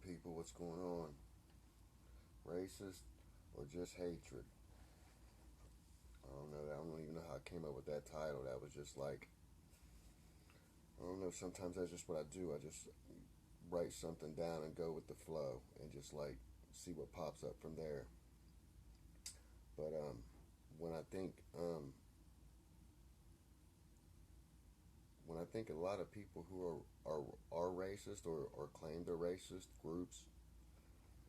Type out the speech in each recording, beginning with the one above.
people? What's going on? Racist or just hatred? I don't know. I don't even know how I came up with that title. That was just like, I don't know. Sometimes that's just what I do. I just write something down and go with the flow and just like see what pops up from there. But when I think when I think a lot of people who are racist or claim they're racist, groups,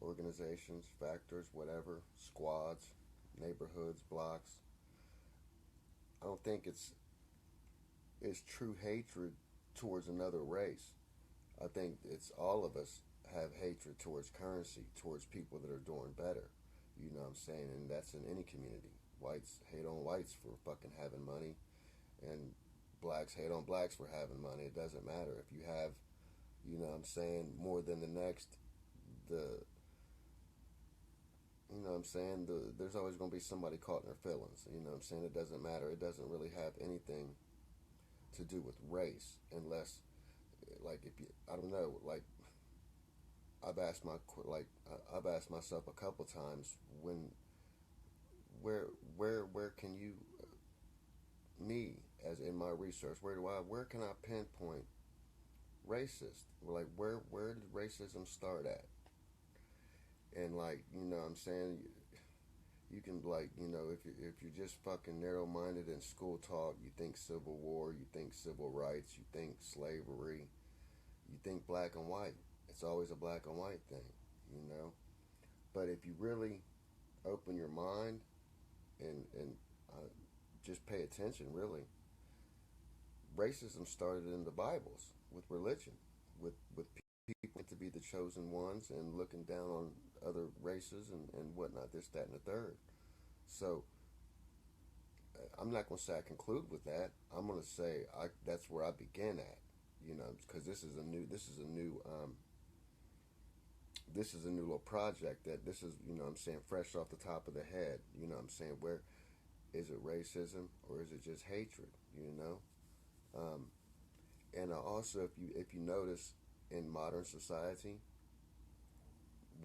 organizations, factors, whatever, squads, neighborhoods, blocks, I don't think it's true hatred towards another race. I think it's all of us have hatred towards currency, towards people that are doing better. You know what I'm saying? And that's in any community. Whites hate on whites for fucking having money, and blacks hate on blacks for having money. It doesn't matter. If you have, you know what I'm saying, more than the next, the you know what I'm saying, there's always going to be somebody caught in their feelings. You know what I'm saying? It doesn't matter. It doesn't really have anything to do with race unless, like, if you, I don't know, like, I've asked my, like, I've asked myself a couple times when, where, where can you, me, as in my research, where can I pinpoint racist? Like, where did racism start at? And like, you know what I'm saying, you can, like, you know, if you're just fucking narrow minded in school talk, you think Civil War, you think civil rights, you think slavery, you think black and white. It's always a black and white thing, you know. But if you really open your mind and just pay attention, really, racism started in the Bibles with religion, with people to be the chosen ones and looking down on other races and whatnot, this, that, and the third. So I'm not going to say I conclude with that. I'm going to say that's where I begin at, you know, because this is a new little project that this is, you know what I'm saying, fresh off the top of the head. You know what I'm saying, where is it racism or is it just hatred, you know? Um, and also, if you notice in modern society,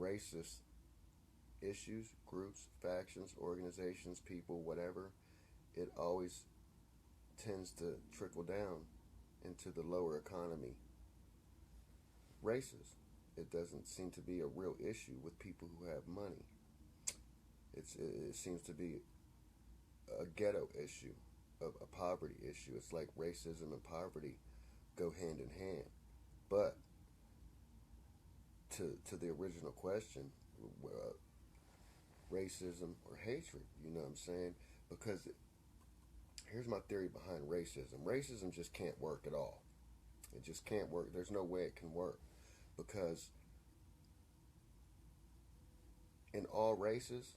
racist issues, groups, factions, organizations, people, whatever, it always tends to trickle down into the lower economy races. It doesn't seem to be a real issue with people who have money. It seems to be a ghetto issue, a poverty issue. It's like racism and poverty go hand in hand. But to the original question, uh, racism or hatred, you know what I'm saying? Because here's my theory behind racism. Racism just can't work at all. It just can't work. There's no way it can work because in all races,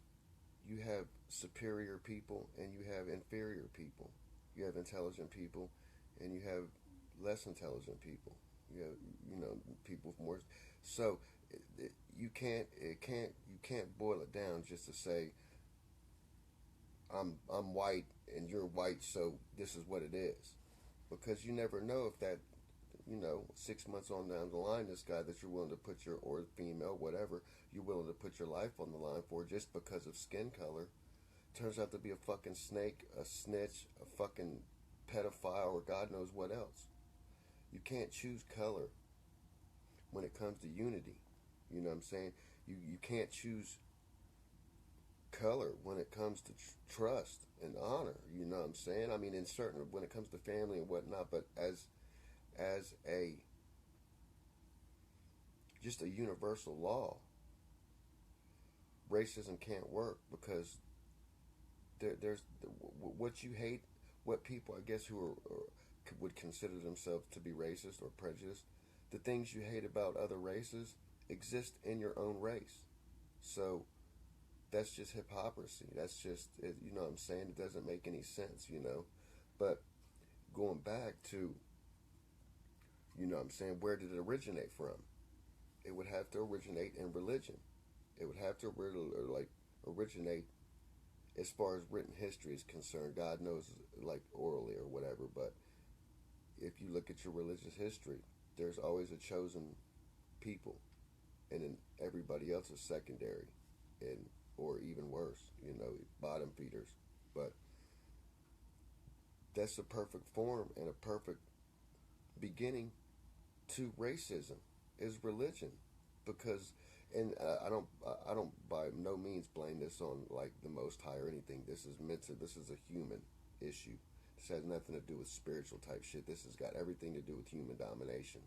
you have superior people and you have inferior people. You have intelligent people and you have less intelligent people. You have, you know, people with more. So you can't boil it down just to say I'm white and you're white, so this is what it is, because you never know if that, you know, 6 months on down the line, this guy that you're willing to put your, or female, whatever, you're willing to put your life on the line for just because of skin color, turns out to be a fucking snake, a snitch, a fucking pedophile, or God knows what else. You can't choose color when it comes to unity. You know what I'm saying? You can't choose color when it comes to trust and honor. You know what I'm saying? I mean, in certain, when it comes to family and whatnot, but as a just a universal law, racism can't work because there's what you hate, what people, I guess, who would consider themselves to be racist or prejudiced, the things you hate about other races exist in your own race. So that's just hypocrisy. That's just, you know what I'm saying? It doesn't make any sense, you know. But going back to, you know what I'm saying, where did it originate from? It would have to originate in religion. It would have to like originate as far as written history is concerned. God knows, like orally or whatever. But if you look at your religious history, there's always a chosen people. and then everybody else is secondary, and or even worse, bottom feeders. But that's a perfect form and a perfect beginning to racism is religion, because and I don't by no means blame this on like the Most High or anything. This is a human issue. This has nothing to do with spiritual type shit. This has got everything to do with human domination.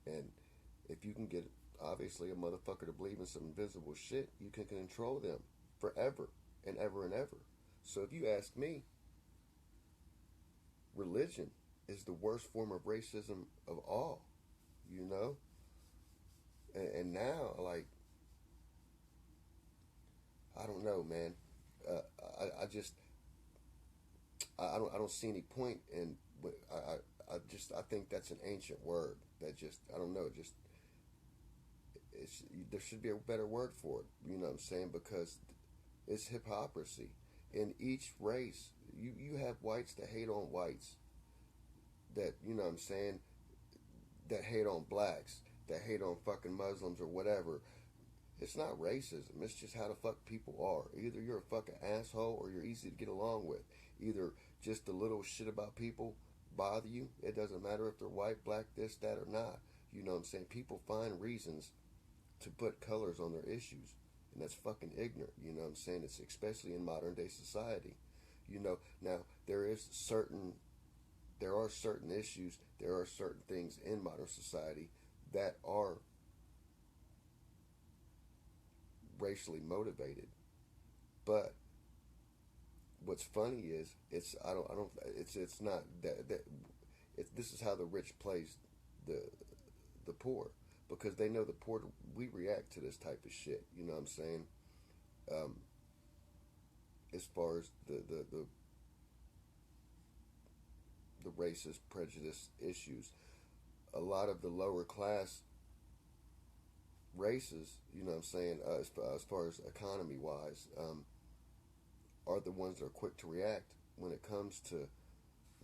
And if you can get obviously a motherfucker to believe in some invisible shit, you can control them forever and ever and ever. So if you ask me, religion is the worst form of racism of all, you know? And now, like, I don't know, man. Uh, I just, I don't see any point in, I think that's an ancient word that just, I don't know, just, there should be a better word for it, you know what I'm saying? Because it's hypocrisy. In each race, you have whites that hate on whites, that, you know what I'm saying, that hate on blacks, that hate on fucking Muslims or whatever. It's not racism. It's just how the fuck people are. Either you're a fucking asshole or you're easy to get along with. Either just the little shit about people bother you. It doesn't matter if they're white, black, this, that, or not. You know what I'm saying? People find reasons to put colors on their issues. And that's fucking ignorant. You know what I'm saying? It's especially in modern day society. Now there are certain issues, there are certain things in modern society that are racially motivated. But what's funny is it's not this is how the rich plays the the poor, because they know the poor, we react to this type of shit. You know what I'm saying? Um, as far as the racist prejudice issues, a lot of the lower class races, you know what I'm saying, as far as economy wise, are the ones that are quick to react when it comes to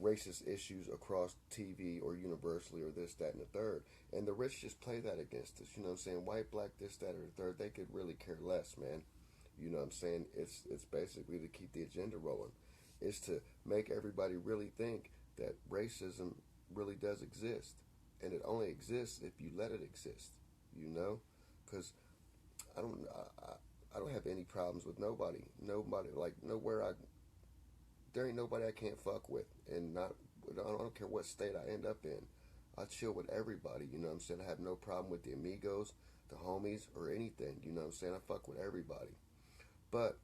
racist issues across TV or universally or this, that, and the third. And the rich just play that against us. You know what I'm saying? White, black, this, that, or the third. They could really care less, man. You know what I'm saying? It's basically to keep the agenda rolling. It's to make everybody really think that racism really does exist. And it only exists if you let it exist, you know? Because I don't I don't have any problems with nobody. Nobody, like, there ain't nobody I can't fuck with. And I don't care what state I end up in. I chill with everybody, you know what I'm saying? I have no problem with the amigos, the homies, or anything, you know what I'm saying? I fuck with everybody. But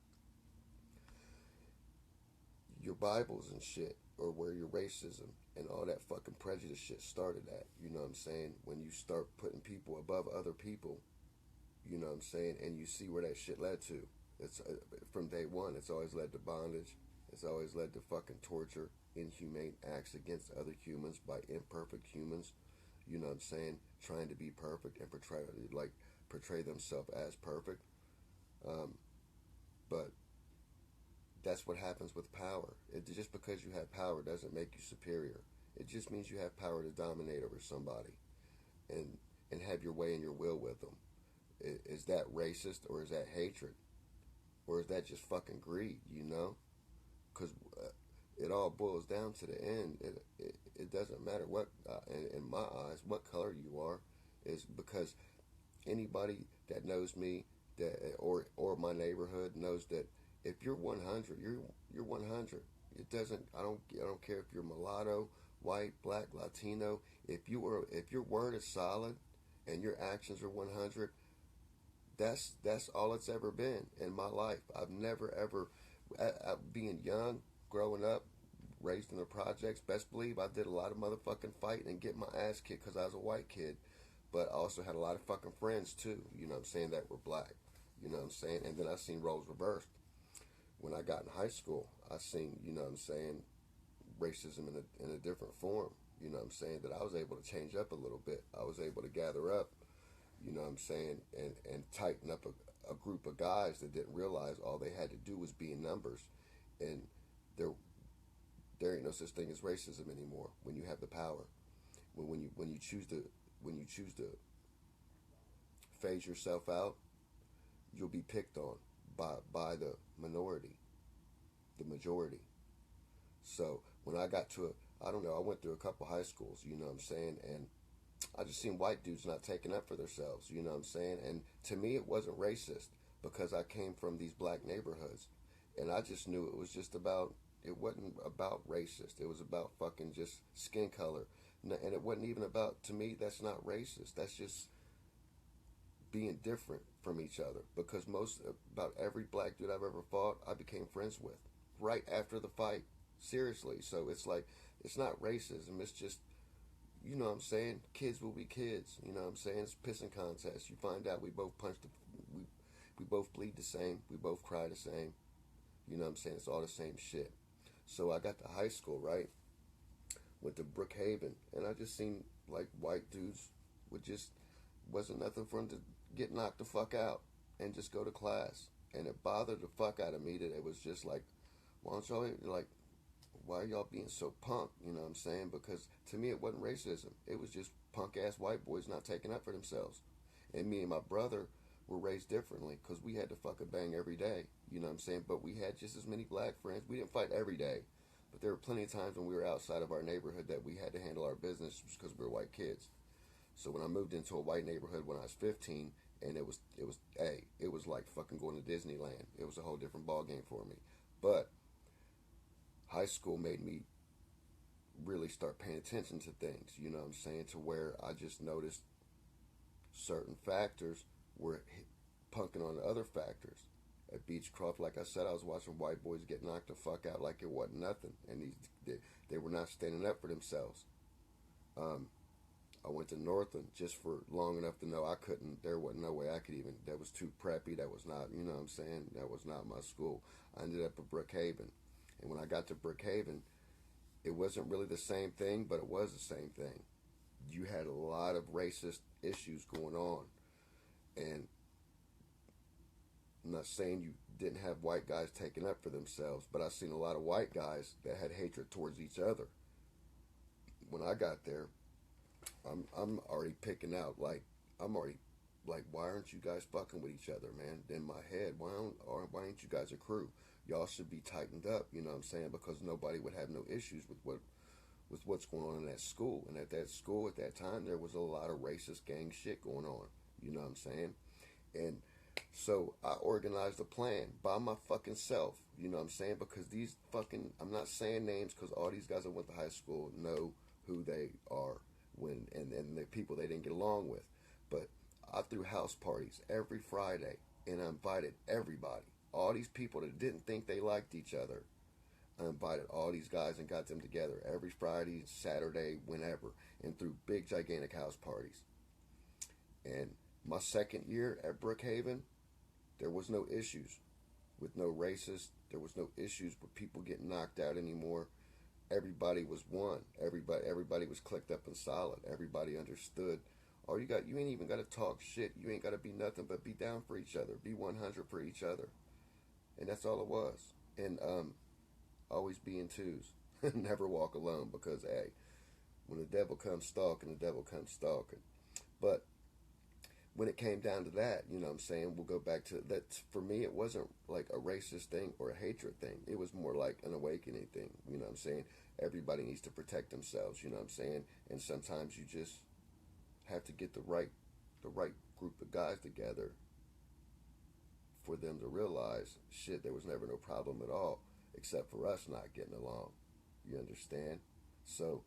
your Bibles and shit, or where your racism and all that fucking prejudice shit started at, you know what I'm saying? When you start putting people above other people, you know what I'm saying? And you see where that shit led to. It's from day one, it's always led to bondage. It's always led to fucking torture, inhumane acts against other humans by imperfect humans. You know what I'm saying? Trying to be perfect and portray themselves as perfect. Um, but that's what happens with power. Just because you have power doesn't make you superior. It just means you have power to dominate over somebody and have your way and your will with them. Is that racist, or is that hatred? Or is that just fucking greed, you know? Because it all boils down to the end. It doesn't matter what, in my eyes, what color you are, is because anybody that knows me, that or my neighborhood knows that if you're 100, you're 100. It doesn't. I don't care if you're mulatto, white, black, Latino. If your word is solid, and your actions are 100, that's all it's ever been in my life. I've never ever, being young, growing up, raised in the projects, best believe I did a lot of motherfucking fighting and get my ass kicked because I was a white kid. But I also had a lot of fucking friends too, you know what I'm saying, that were black. You know what I'm saying? And then I seen roles reversed. When I got in high school, I seen, you know what I'm saying, racism in a different form. You know what I'm saying? That I was able to change up a little bit. I was able to gather up, you know what I'm saying, and tighten up a group of guys that didn't realize all they had to do was be in numbers. And there ain't no such thing as racism anymore when you have the power. When you choose to phase yourself out, you'll be picked on by the minority, the majority. So when I got to I don't know, I went through a couple high schools, you know what I'm saying, and I just seen white dudes not taking up for themselves, you know what I'm saying, and to me it wasn't racist because I came from these black neighborhoods, and I just knew it was just about it wasn't about racist. It was about fucking just skin color, and it wasn't even about to me. That's not racist. That's just being different from each other because most about every black dude I've ever fought I became friends with right after the fight, seriously. So it's like it's not racism, it's just, you know what I'm saying, kids will be kids, you know what I'm saying, it's pissing contest. You find out we both we both bleed the same, we both cry the same, you know what I'm saying, it's all the same shit. So I got to high school, right, went to Brookhaven, and I just seen like white dudes would just wasn't nothing for them to get knocked the fuck out and just go to class. And it bothered the fuck out of me that it was just like, why don't y'all, like, why are y'all being so punk? You know what I'm saying? Because to me, it wasn't racism. It was just punk ass white boys not taking up for themselves. And me and my brother were raised differently because we had to fucking bang every day. You know what I'm saying? But we had just as many black friends. We didn't fight every day. But there were plenty of times when we were outside of our neighborhood that we had to handle our business because we were white kids. So when I moved into a white neighborhood when I was 15, and it was like fucking going to Disneyland. It was a whole different ball game for me. But high school made me really start paying attention to things, you know what I'm saying, to where I just noticed certain factors were punking on other factors. At Beechcroft, like I said, I was watching white boys get knocked the fuck out like it wasn't nothing, and they were not standing up for themselves. Um, I went to Northland just for long enough to know I couldn't, there wasn't no way I could even, that was too preppy, that was not, you know what I'm saying, that was not my school. I ended up at Brookhaven, and when I got to Brookhaven, it wasn't really the same thing, but it was the same thing. You had a lot of racist issues going on, and I'm not saying you didn't have white guys taking up for themselves, but I seen a lot of white guys that had hatred towards each other. When I got there, I'm already picking out, like, I'm already like, why aren't you guys fucking with each other, man? In my head, why ain't you guys a crew? Y'all should be tightened up, you know what I'm saying? Because nobody would have no issues with what's going on in that school. And at that school at that time, there was a lot of racist gang shit going on, you know what I'm saying? And so I organized a plan by my fucking self, you know what I'm saying? Because these fucking, I'm not saying names because all these guys I went to high school know who they are and the people they didn't get along with. But I threw house parties every Friday and I invited everybody. All these people that didn't think they liked each other, I invited all these guys and got them together every Friday, Saturday, whenever, and threw big, gigantic house parties. And my second year at Brookhaven, there was no issues with no racist. There was no issues with people getting knocked out anymore. Everybody was one. Everybody was clicked up and solid. Everybody understood. You ain't even got to talk shit. You ain't got to be nothing but be down for each other. Be 100 for each other. And that's all it was. And always be in twos. Never walk alone because, hey, when the devil comes stalking, the devil comes stalking. But when it came down to that, you know what I'm saying, we'll go back to that. For me, it wasn't like a racist thing or a hatred thing. It was more like an awakening thing, you know what I'm saying? Everybody needs to protect themselves, you know what I'm saying? And sometimes you just have to get the right group of guys together for them to realize, shit, there was never no problem at all, except for us not getting along. You understand? So,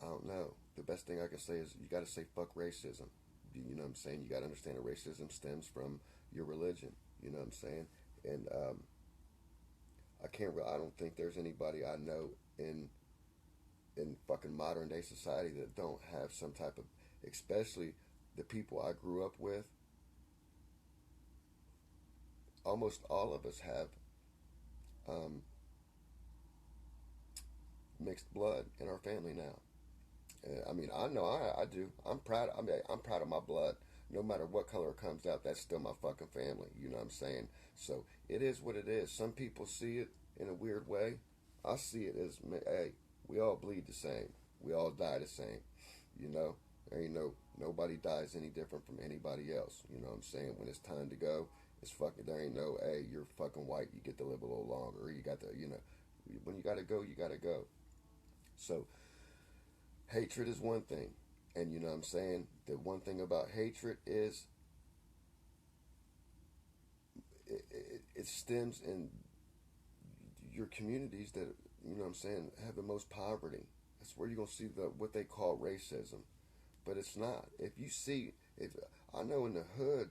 I don't know. The best thing I can say is you got to say fuck racism. You know what I'm saying? You got to understand that racism stems from your religion. You know what I'm saying? And I don't think there's anybody I know in fucking modern day society that don't have some type of, especially the people I grew up with. Almost all of us have mixed blood in our family now. I mean, I know I do. I'm proud. I'm proud of my blood. No matter what color it comes out, that's still my fucking family. You know what I'm saying? So it is what it is. Some people see it in a weird way. I see it as, hey, we all bleed the same. We all die the same. You know, there ain't no Nobody dies any different from anybody else. You know what I'm saying? When it's time to go, it's fucking, there ain't no, hey, you're fucking white, you get to live a little longer. Or you got to, you know, when you got to go, you got to go. So, hatred is one thing. And you know what I'm saying? The one thing about hatred is it stems in your communities that, you know what I'm saying, have the most poverty. That's where you're going to see what they call racism. But it's not. If you see, if I know in the hood,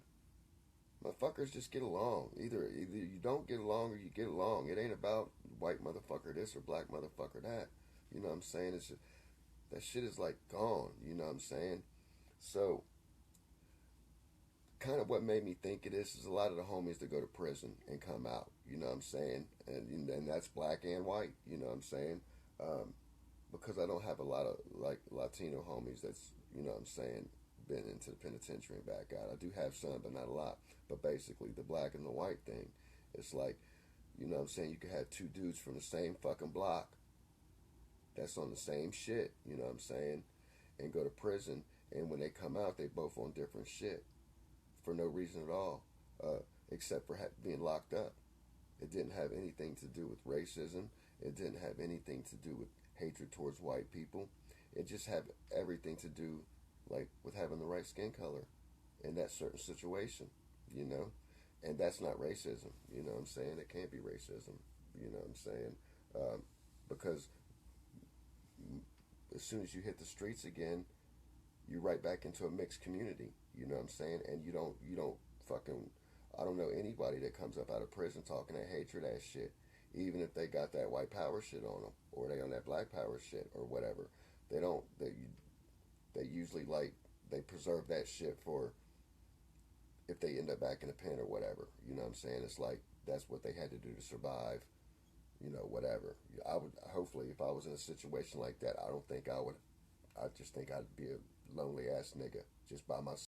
motherfuckers just get along. Either you don't get along or you get along. It ain't about white motherfucker this or black motherfucker that. You know what I'm saying? It's just, that shit is like gone. You know what I'm saying? So, kind of what made me think of this is a lot of the homies that go to prison and come out. You know what I'm saying? And that's black and white. You know what I'm saying? Because I don't have a lot of like Latino homies that's, you know what I'm saying, been into the penitentiary and back out. I do have some, but not a lot. But basically, the black and the white thing, it's like, you know what I'm saying, you could have two dudes from the same fucking block that's on the same shit, you know what I'm saying, and go to prison, and when they come out, they both on different shit for no reason at all, except for being locked up. It didn't have anything to do with racism. It didn't have anything to do with hatred towards white people. It just had everything to do, like, with having the right skin color in that certain situation, you know? And that's not racism, you know what I'm saying? It can't be racism, you know what I'm saying? Because as soon as you hit the streets again, you're right back into a mixed community, you know what I'm saying? And you don't fucking, I don't know anybody that comes up out of prison talking that hatred ass shit, even if they got that white power shit on them, or they on that black power shit, or whatever. They don't, they usually, like, they preserve that shit for if they end up back in the pen or whatever, you know what I'm saying? It's like, that's what they had to do to survive, you know, whatever. I would, hopefully, if I was in a situation like that, I don't think I would, I just think I'd be a lonely ass nigga just by myself.